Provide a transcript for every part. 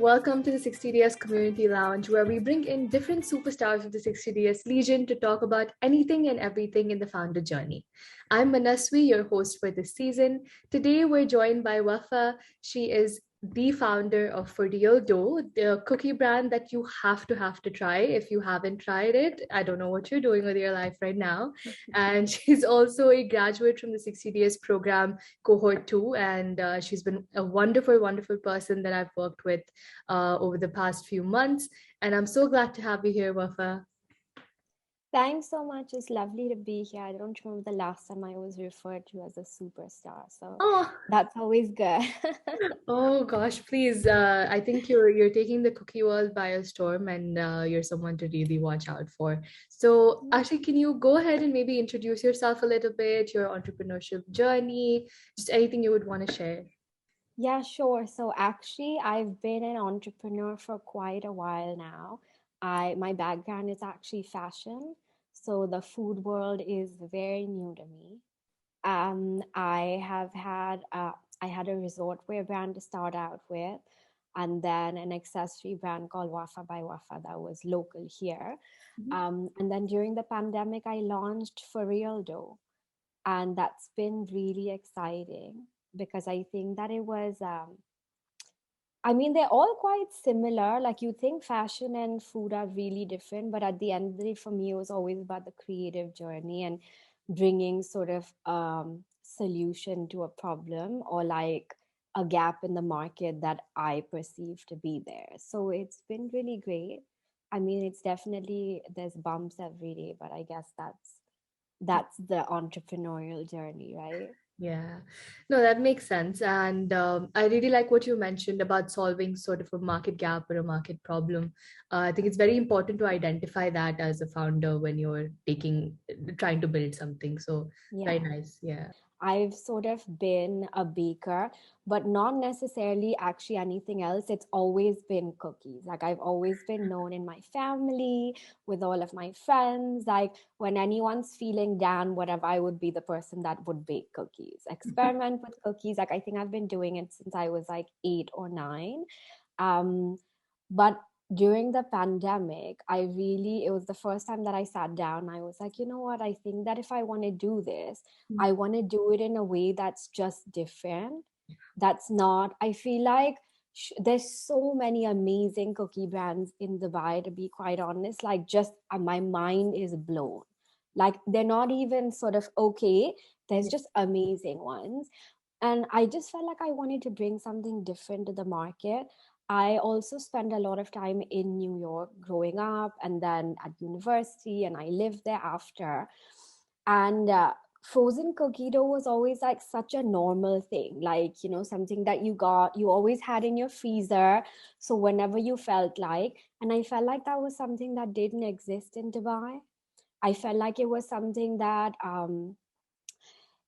welcome to the 60DS Community Lounge, where we bring in different superstars of the 60DS Legion to talk about anything and everything in the founder journey. I'm Manaswi, your host for this season. Today, we're joined by Wafa. She is the founder of For Real Dough, the cookie brand that you have to try. If you haven't tried it, I don't know what you're doing with your life right now. And she's also a graduate from the 60DS program, cohort 2, and she's been a wonderful person that I've worked with over the past few months, and I'm so glad to have you here, Wafa. Thanks so much. It's lovely to be here. I don't remember the last time I was referred to as a superstar, so Oh, that's always good. oh gosh, please. I think you're taking the cookie world by a storm, and you're someone to really watch out for. So, actually, can you go ahead and maybe introduce yourself a little bit, your entrepreneurship journey, just anything you would want to share? Yeah, sure. So actually, I've been an entrepreneur for quite a while now. My background is actually fashion, so the food world is very new to me. I had a resort wear brand to start out with, and then an accessory brand called Wafa by Wafa that was local here. And then during the pandemic, I launched For Real Dough, and that's been really exciting because I think that it was. I mean, they're all quite similar. Like you think fashion and food are really different, but at the end of the day, for me, it was always about the creative journey and bringing sort of solution to a problem or like a gap in the market that I perceive to be there. So it's been really great. I mean, it's definitely there's bumps every day, but I guess that's the entrepreneurial journey, right? Yeah, no, that makes sense. And I really like what you mentioned about solving sort of a market gap or a market problem. I think it's very important to identify that as a founder when you're trying to build something. So very Yeah. nice. Yeah. I've sort of been a baker, but not necessarily actually anything else. It's always been cookies. Like I've always been known in my family, with all of my friends. Like when anyone's feeling down, whatever, I would be the person that would bake cookies, experiment with cookies. Like I think I've been doing it since I was like 8 or 9. Um, but during the pandemic, it was the first time that I sat down. I was like, you know what? I think that if I want to do this, I want to do it in a way that's just different. That's not, I feel like there's so many amazing cookie brands in Dubai, to be quite honest. Like, just my mind is blown. Like, they're not even sort of okay, there's just amazing ones. And I just felt like I wanted to bring something different to the market. I also spent a lot of time in New York growing up and then at university, and I lived there after. And frozen cookie dough was always like such a normal thing, like, you know, something that you always had in your freezer. So whenever you felt like, and I felt like that was something that didn't exist in Dubai. I felt like it was something that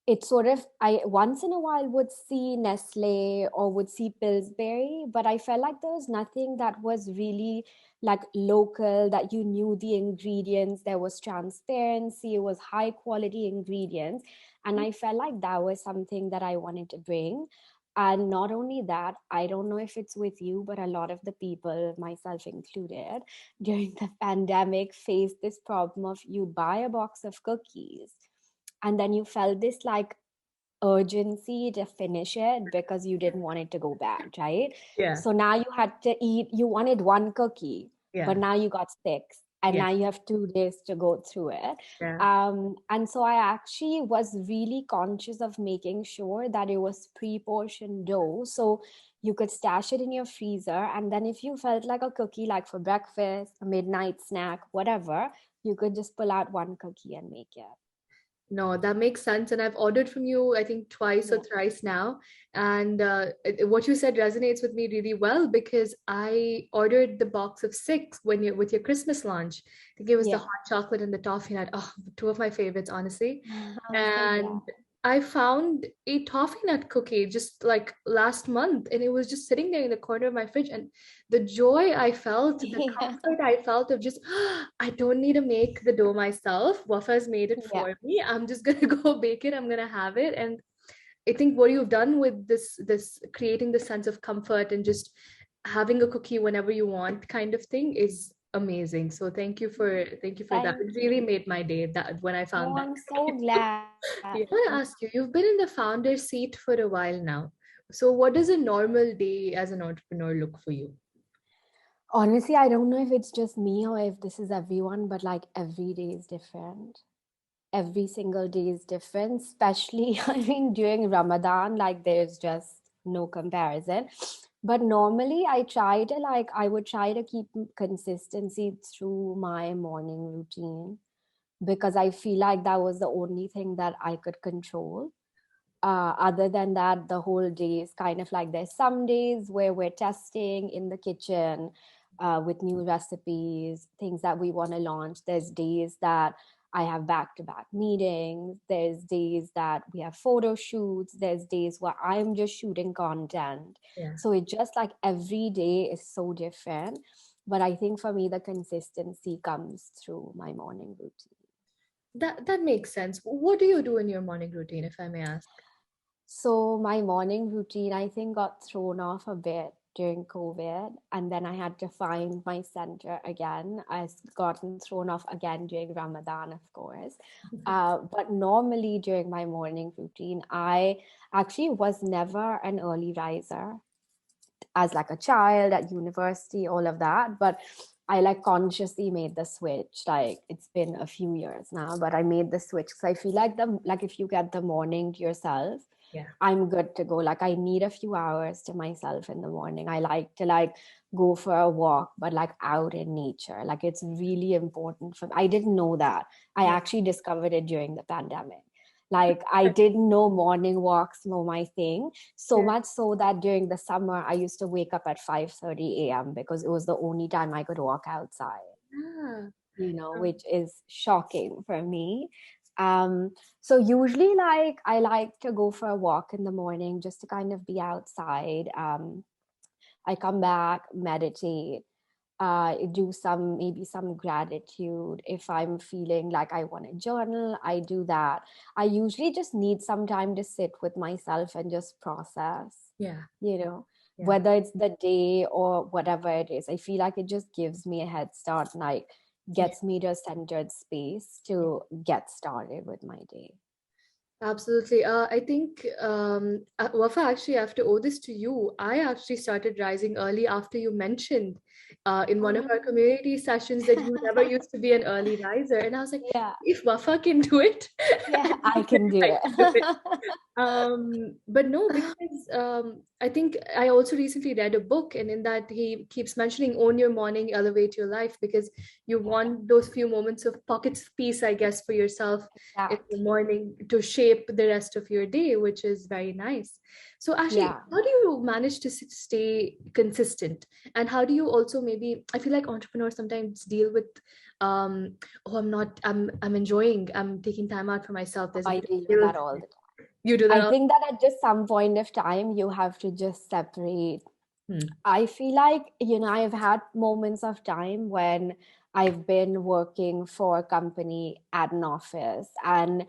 it's sort of, I once in a while would see Nestle or would see Pillsbury, but I felt like there was nothing that was really like local, that you knew the ingredients, there was transparency, it was high quality ingredients. And I felt like that was something that I wanted to bring. And not only that, I don't know if it's with you, but a lot of the people, myself included, during the pandemic faced this problem of you buy a box of cookies and then you felt this like urgency to finish it because you didn't want it to go bad, right? Yeah. So now you had to eat, you wanted one cookie, but Yeah. now you got six, and Yeah. now you have 2 days to go through it. Yeah. And so I actually was really conscious of making sure that it was pre-portioned dough. So you could stash it in your freezer. And then if you felt like a cookie, like for breakfast, a midnight snack, whatever, you could just pull out one cookie and make it. No, that makes sense. And I've ordered from you, I think, twice or Yeah. thrice now. And what you said resonates with me really well because I ordered the box of six when you with your Christmas lunch. I think it was the Yeah. hot chocolate and the toffee nut. Oh, two of my favorites, honestly. I'm so And glad. I found a toffee nut cookie just like last month, and it was just sitting there in the corner of my fridge. And the joy I felt, the Yeah. comfort I felt of just, I don't need to make the dough myself. Wafa's made it Yeah. for me. I'm just gonna go bake it. I'm gonna have it. And I think what you've done with this creating the sense of comfort and just having a cookie whenever you want kind of thing is amazing. So thank you for that. Thank It really you. made my day that when I Oh, found that. I'm so glad. Yeah. I want to ask you, you've been in the founder seat for a while now. So what does a normal day as an entrepreneur look for you? Honestly, I don't know if it's just me or if this is everyone, but like every day is different. Every single day is different, especially, I mean, during Ramadan, like there's just no comparison. But normally I would try to keep consistency through my morning routine because I feel like that was the only thing that I could control. Other than that, the whole day is kind of like there's some days where we're testing in the kitchen with new recipes, things that we want to launch. There's days that I have back to back meetings. There's days that we have photo shoots. There's days where I'm just shooting content. Yeah. So it just like every day is so different. But I think for me, the consistency comes through my morning routine. That makes sense. What do you do in your morning routine, if I may ask? So my morning routine, I think, got thrown off a bit during COVID, and then I had to find my center again. I've gotten thrown off again during Ramadan, of course. But normally during my morning routine, I actually was never an early riser as like a child at university, all of that. But I like consciously made the switch. Like it's been a few years now, but I made the switch because I feel like if you get the morning to yourself, Yeah. I'm good to go. Like I need a few hours to myself in the morning. I like to like go for a walk, but like out in nature. Like it's really important for me. I didn't know that. I Yeah. actually discovered it during the pandemic. Like I didn't know morning walks were my thing. So Yeah. much so that during the summer I used to wake up at 5:30 a.m. because it was the only time I could walk outside, Ah, which is shocking for me. So usually like I like to go for a walk in the morning just to kind of be outside. I come back, meditate, do maybe some gratitude. If I'm feeling like I want to journal, I do that. I usually just need some time to sit with myself and just process, yeah. you know, Yeah. whether it's the day or whatever it is. I feel like it just gives me a head start, like Yeah. gets me to a centered space to get started with my day. Absolutely. I think, Wafa, actually, I have to owe this to you. I actually started rising early after you mentioned in one of our Oh. community sessions that you never used to be an early riser. And I was like, Yeah, if Wafa can do it, yeah, I then can do I can do it. it. But no, because I think I also recently read a book, and in that he keeps mentioning own your morning, elevate your life, because you want those few moments of pockets of peace, I guess, for yourself in the Exactly. morning to shape the rest of your day, which is very nice. So, actually, Yeah. how do you manage to stay consistent? And how do you also maybe, I feel like entrepreneurs sometimes deal with, oh, I'm enjoying, I'm taking time out for myself. There's a I bit of deal with guilt. that all the time. You do that I all? think that at just some point of time, you have to just separate. Hmm. I feel like, I've had moments of time when I've been working for a company at an office, and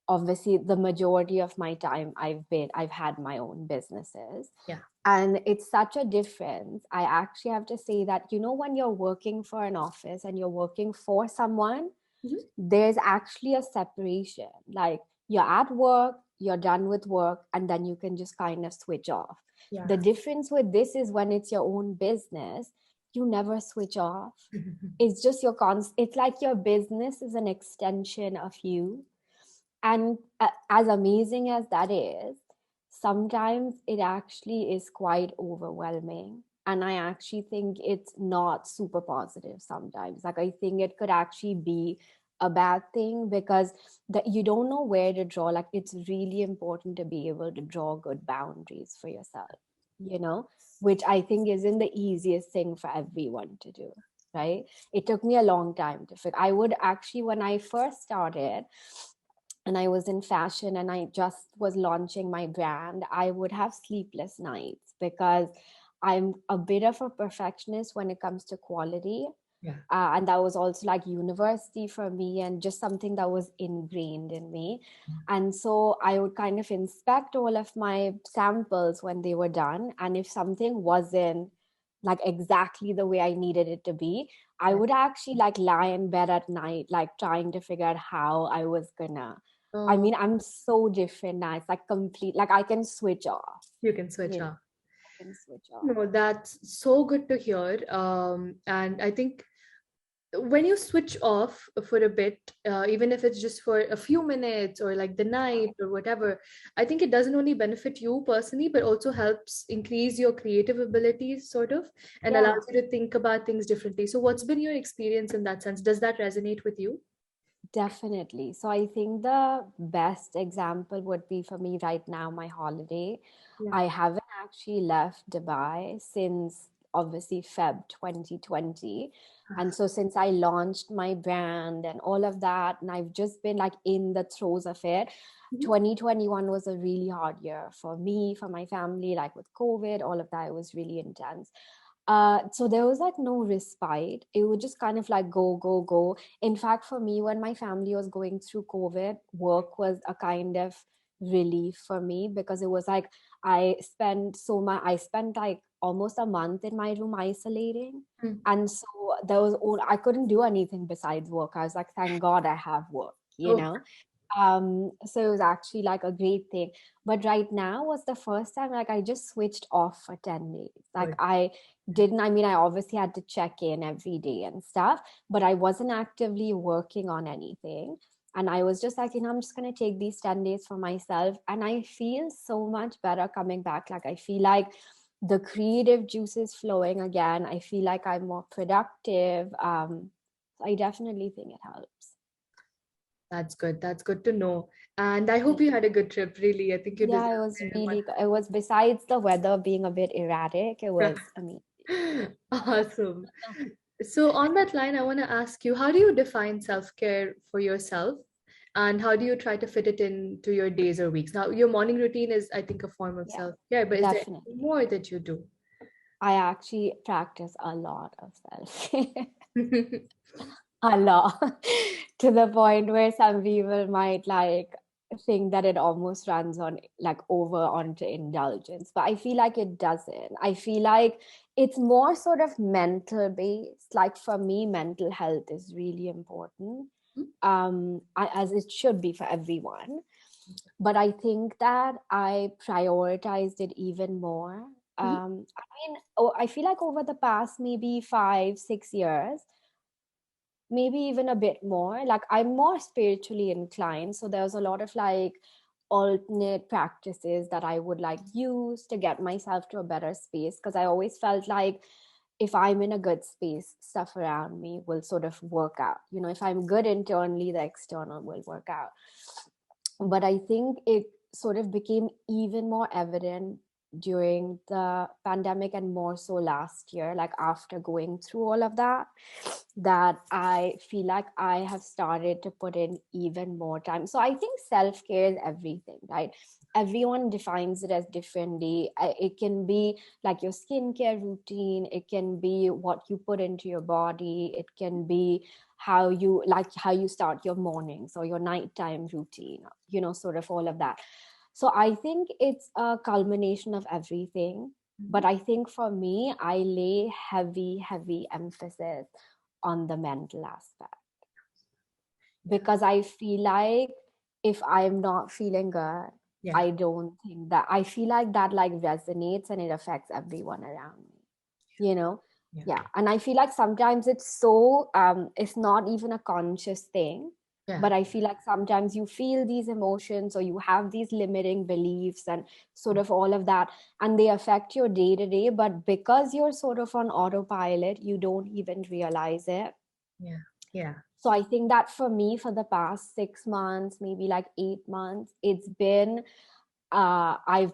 obviously the majority of my time I've had my own businesses. Yeah. And it's such a difference. I actually have to say that, when you're working for an office and you're working for someone, Mhm. there's actually a separation. Like you're at work, you're done with work, and then you can just kind of switch off. The Yeah. difference with this is when it's your own business, you never switch off. It's just it's like your business is an extension of you. And as amazing as that is, sometimes it actually is quite overwhelming. And I actually think it's not super positive sometimes. Like, I think it could actually be a bad thing because that you don't know where to draw. Like, it's really important to be able to draw good boundaries for yourself, which I think isn't the easiest thing for everyone to do. Right. It took me a long time to figure. I would actually, when I first started, and I was in fashion and I just was launching my brand, I would have sleepless nights because I'm a bit of a perfectionist when it comes to quality. Yeah. And that was also like university for me and just something that was ingrained in me. And so I would kind of inspect all of my samples when they were done. And if something wasn't like exactly the way I needed it to be, I would actually like lie in bed at night, like trying to figure out how I was gonna. I Oh, mean, I'm so different now. It's like complete, like I can switch off, you can switch you know, off. I can switch off. No, that's so good to hear. And I think when you switch off for a bit, even if it's just for a few minutes or like the night or whatever, I think it doesn't only benefit you personally, but also helps increase your creative abilities, sort of, and Yeah. allows you to think about things differently. So, what's been your experience in that sense? Does that resonate with you? Definitely. So I think the best example would be for me right now, my holiday. Yeah. I haven't actually left Dubai since obviously Feb 2020. And so since I launched my brand and all of that, and I've just been like in the throes of it, Mhm. 2021 was a really hard year for me, for my family, like with COVID, all of that. It was really intense. So there was like no respite. It would just kind of like go, go, go. In fact, for me, when my family was going through COVID, work was a kind of relief for me because it was like I spent like almost a month in my room isolating. Mm. And so I couldn't do anything besides work. I was like, thank God I have work, you Oh, know? So it was actually like a great thing. But right now was the first time like I just switched off for 10 days. Like good. I mean, I obviously had to check in every day and stuff, but I wasn't actively working on anything. And I was just like, I'm just going to take these 10 days for myself. And I feel so much better coming back. Like, I feel like the creative juice is flowing again. I feel like I'm more productive. I definitely think it helps. That's good. That's good to know. And I hope you had a good trip, really. I think you Yeah, it deserve was it. really, it was besides the weather being a bit erratic, it was amazing. Awesome. So, on that line, I want to ask you, how do you define self-care for yourself? And how do you try to fit it into your days or weeks? Now, your morning routine is, I think, a form of Yeah, self-care, but is there anything definitely. more that you do? I actually practice a lot of self-care. A lot. To the point where some people might like think that it almost runs on like over onto indulgence, but I feel like it doesn't. I feel like it's more sort of mental based. Like for me, mental health is really important, as it should be for everyone. But I think that I prioritized it even more. I mean, I feel like over the past maybe 5 6 years, maybe even a bit more, like I'm more spiritually inclined, so there's a lot of like alternate practices that I would like use to get myself to a better space, because I always felt like if I'm in a good space, stuff around me will sort of work out. If I'm good internally, the external will work out. But I think it sort of became even more evident during the pandemic, and more so last year, like after going through all of that, that I feel like I have started to put in even more time. So I think self-care is everything, right? Everyone defines it as differently. It can be like your skincare routine, it can be what you put into your body, it can be how you start your mornings or your nighttime routine, sort of all of that. So I think it's a culmination of everything. But I think for me, I lay heavy emphasis on the mental aspect, Yeah. because I feel like if I'm not feeling good, Yeah. I don't think that I feel like that like resonates and it affects everyone around me, you know? Yeah. Yeah. And I feel like sometimes it's not even a conscious thing, Yeah. but I feel like sometimes you feel these emotions or you have these limiting beliefs and sort of all of that, and they affect your day to day. But because you're sort of on autopilot, you don't even realize it. Yeah. Yeah. So I think that for me, for the past 6 months, maybe like 8 months, I've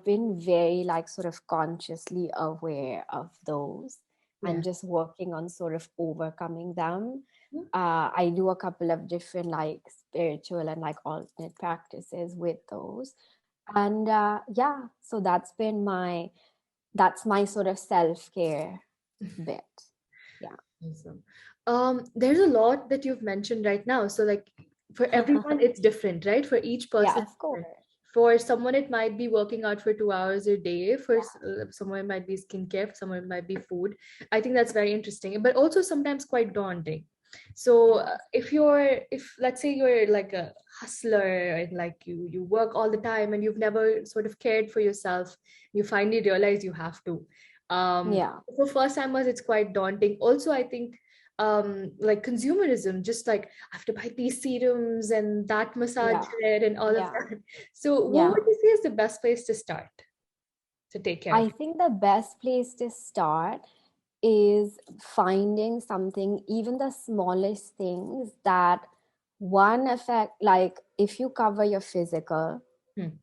been very like sort of consciously aware of those Yeah. and just working on sort of overcoming them. Mhm. I do a couple of different like spiritual and like alternate practices with those. And yeah, so that's my sort of self-care bit. Yeah. Awesome. There's a lot that you've mentioned right now. So, like, for everyone, it's different, right? For each Yeah, person, of it's course. different. For someone, it might be working out for 2 hours a day. For someone, it might be skincare. For someone, it might be food. I think that's very interesting, but also sometimes quite daunting. So Yeah. if let's say you're like a hustler and like you work all the time and you've never sort of cared for yourself, you finally realize you have to. Yeah. For first timers, it's quite daunting. Also, I think like consumerism, just like I have to buy these serums and that massage Yeah. head and all of Yeah. that. So what Yeah. would you say is the best place to start to take care of I think the best place to start is finding something, even the smallest things that one affect, like if you cover your physical, you? Hmm,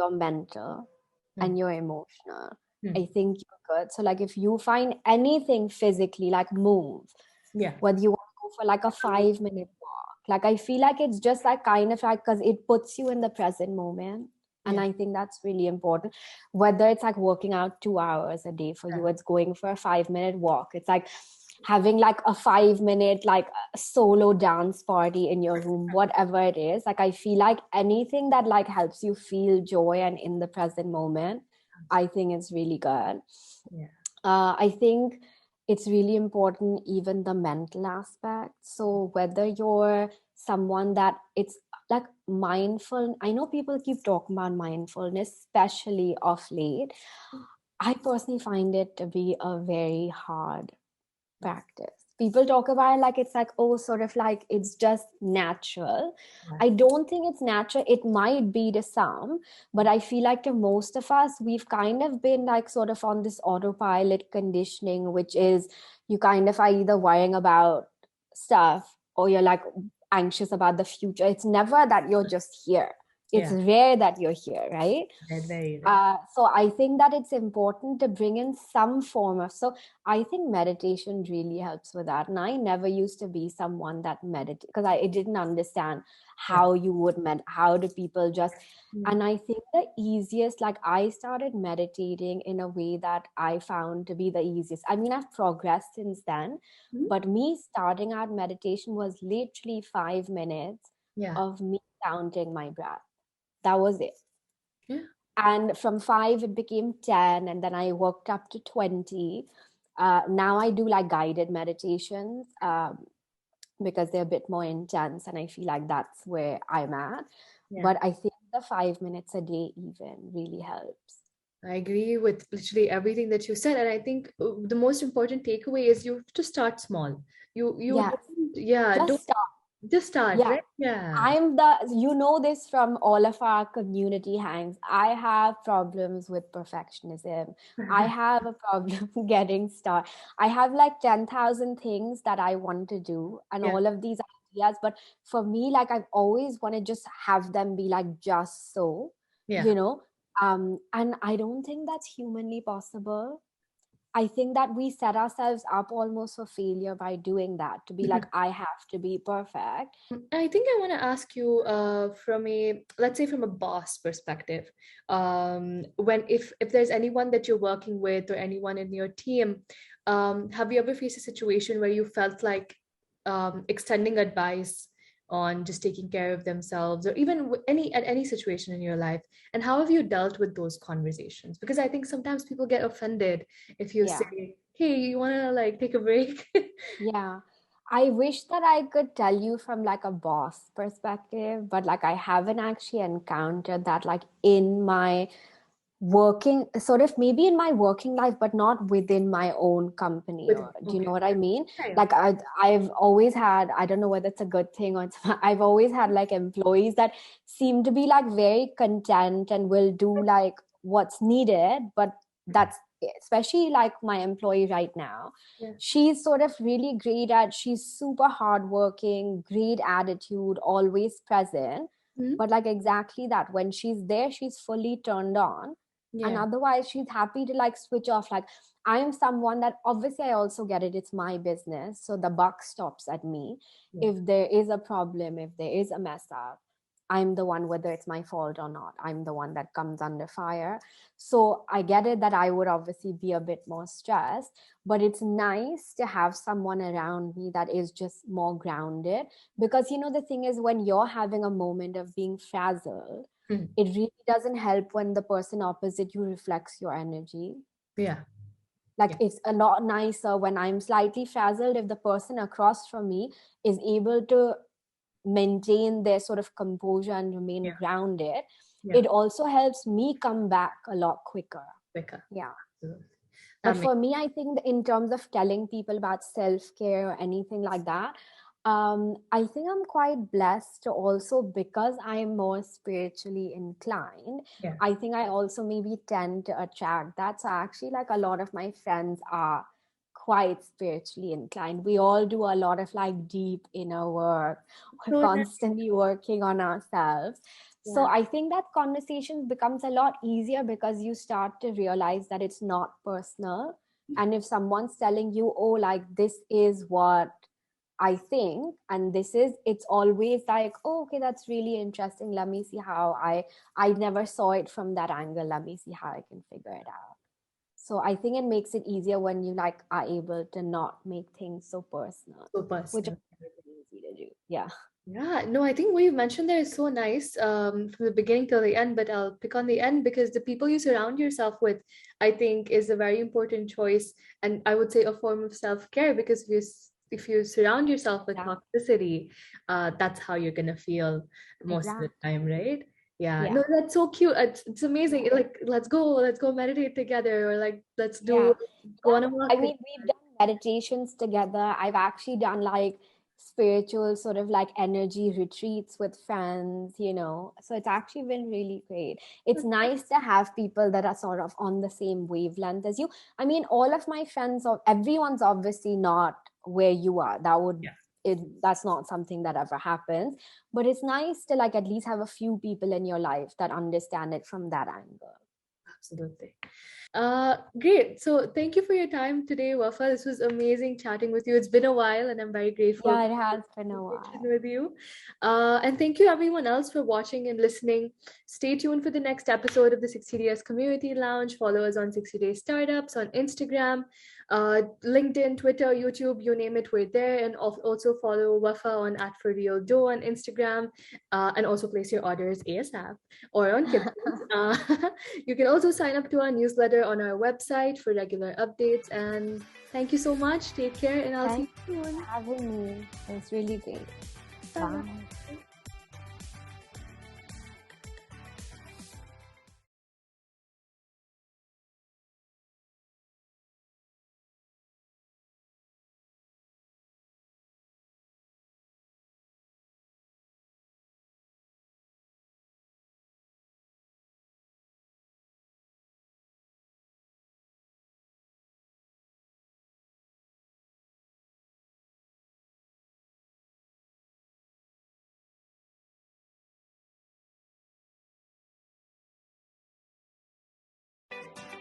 your mental, hmm, and your emotional, hmm. I think you're good. So, like, if you find anything physically, like move, Yeah. whether you want to go for like a 5 minute walk, like I feel like it's just like kind of like because it puts you in the present moment. And Yeah. I think that's really important. Whether it's like working out 2 hours a day for you, it's going for a 5 minute walk. It's like having like a 5 minute like solo dance party in your room, whatever it is. Like I feel like anything that like helps you feel joy and in the present moment, I think it's really good. Yeah. I think it's really important, even the mental aspect. So whether you're someone that it's like mindful, I know people keep talking about mindfulness, especially of late. I personally find it to be a very hard practice. People talk about it like it's like, oh, sort of like it's just natural. Yeah. I don't think it's natural. It might be to some, but I feel like to most of us, we've kind of been like sort of on this autopilot conditioning, which is you kind of are either worrying about stuff or you're like anxious about the future. It's never that you're just here. It's Yeah. rare that you're here, right? Right, very right. So I think that it's important to bring in some form of, so I think meditation really helps with that. And I never used to be someone that meditate because I didn't understand Yeah. how you would how do people just, Mm. and I think the easiest, like I started meditating in a way that I found to be the easiest. I mean, I've progressed since then, Mhm. but me starting out meditation was literally 5 minutes Yeah. of me counting my breath. That was it. Yeah. And from 5 it became 10, and then I worked up to 20. Now I do like guided meditations, because they're a bit more intense, and I feel like that's where I'm at. Yeah. But I think the 5 minutes a day even really helps. I agree with literally everything that you said, and I think the most important takeaway is you have to start small. You Yes, don't, yeah, just don't start. just start, Yeah, right? Yeah. I'm the, you know, this from all of our community hangs. I have problems with perfectionism. I have a problem getting started. I have like 10,000 things that I want to do and Yeah. all of these ideas. But for me, like I've always want to just have them be like just so, Yeah. you know. And I don't think that's humanly possible. I think that we set ourselves up almost for failure by doing that, to be like, I have to be perfect. I think I want to ask you from a, let's say, from a boss perspective. When if there's anyone that you're working with or anyone in your team, have you ever faced a situation where you felt like extending advice on just taking care of themselves, or even any at any situation in your life, and how have you dealt with those conversations? Because I think sometimes people get offended if you Yeah. say, "Hey, you want to like take a break?" Yeah. I wish that I could tell you from like a boss perspective, but like I haven't actually encountered that like in my working, sort of maybe in my working life, but not within my own company. With Or do you know okay, what I mean? yeah, yeah. Like I've always had, I don't know whether it's a good thing or it's, I've always had like employees that seem to be like very content and will do like what's needed, but that's, especially like my employee right now, Yeah. she's sort of really great at, she's super hardworking, great attitude, always present, Mhm. but like exactly that, when she's there she's fully turned on, and Yeah. otherwise she's happy to like switch off. Like I am someone that, obviously I also get it, it's my business, so the buck stops at me. Yeah. If there is a problem, if there is a mess up, I'm the one, whether it's my fault or not, I'm the one that comes under fire. So I get it that I would obviously be a bit more stressed, but it's nice to have someone around me that is just more grounded. Because you know the thing is, when you're having a moment of being frazzled, Mm. It really doesn't help when the person opposite you reflects your energy. Yeah. Like, Yeah. it's a lot nicer when I'm slightly frazzled if the person across from me is able to maintain their sort of composure and remain Yeah. grounded. Yeah. It also helps me come back a lot quicker. Becca. Yeah. Absolutely. But That makes for me, I think in terms of telling people about self-care or anything like that, I think I'm quite blessed to also, because I'm more spiritually inclined. yeah. I think I also maybe tend to attract that. So actually, like, a lot of my friends are quite spiritually inclined. We all do a lot of like deep inner work. We're So nice. constantly working on ourselves. So Yeah. I think that conversation becomes a lot easier because you start to realize that it's not personal. And if someone's telling you, oh, like, this is what I think, and this is, it's always like, oh, okay, that's really interesting. Let me see how I never saw it from that angle. Let me see how I can figure it out. So I think it makes it easier when you like are able to not make things so personal, So which is personal. really easy to do. Yeah. Yeah, no, I think what you mentioned there is so nice from the beginning till the end, but I'll pick on the end because the people you surround yourself with, I think, is a very important choice. And I would say a form of self-care because if you surround yourself with Yeah. toxicity, that's how you're gonna feel most of the Exactly. time, right? Yeah, Yeah. no, that's so cute. It's amazing. Yeah. Like, let's go meditate together, or like, Yeah. go on a walk I together. mean, we've done meditations together. I've actually done like spiritual sort of like energy retreats with friends, you know. So it's actually been really great. It's nice to have people that are sort of on the same wavelength as you. I mean, all of my friends, or everyone's obviously not where you are. Yeah, That's not something that ever happens. But it's nice to like at least have a few people in your life that understand it from that angle. absolutely. Great. So thank you for your time today, Wafa. This was amazing chatting with you. It's been a while, and I'm very grateful Yeah, for it has this been a conversation while. with you. And thank you, everyone else, for watching and listening. Stay tuned for the next episode of the 60 Days Community Lounge. Follow us on 60 Days Startups on Instagram, LinkedIn, Twitter, YouTube, you name it, we're there. And also follow Wafa on @forrealdough on Instagram, and also place your orders ASAP or on Kip. You can also sign up to our newsletter on our website for regular updates. And thank you so much. Take care, and I'll see Thanks you for soon. having me. It was really great. Bye. Bye.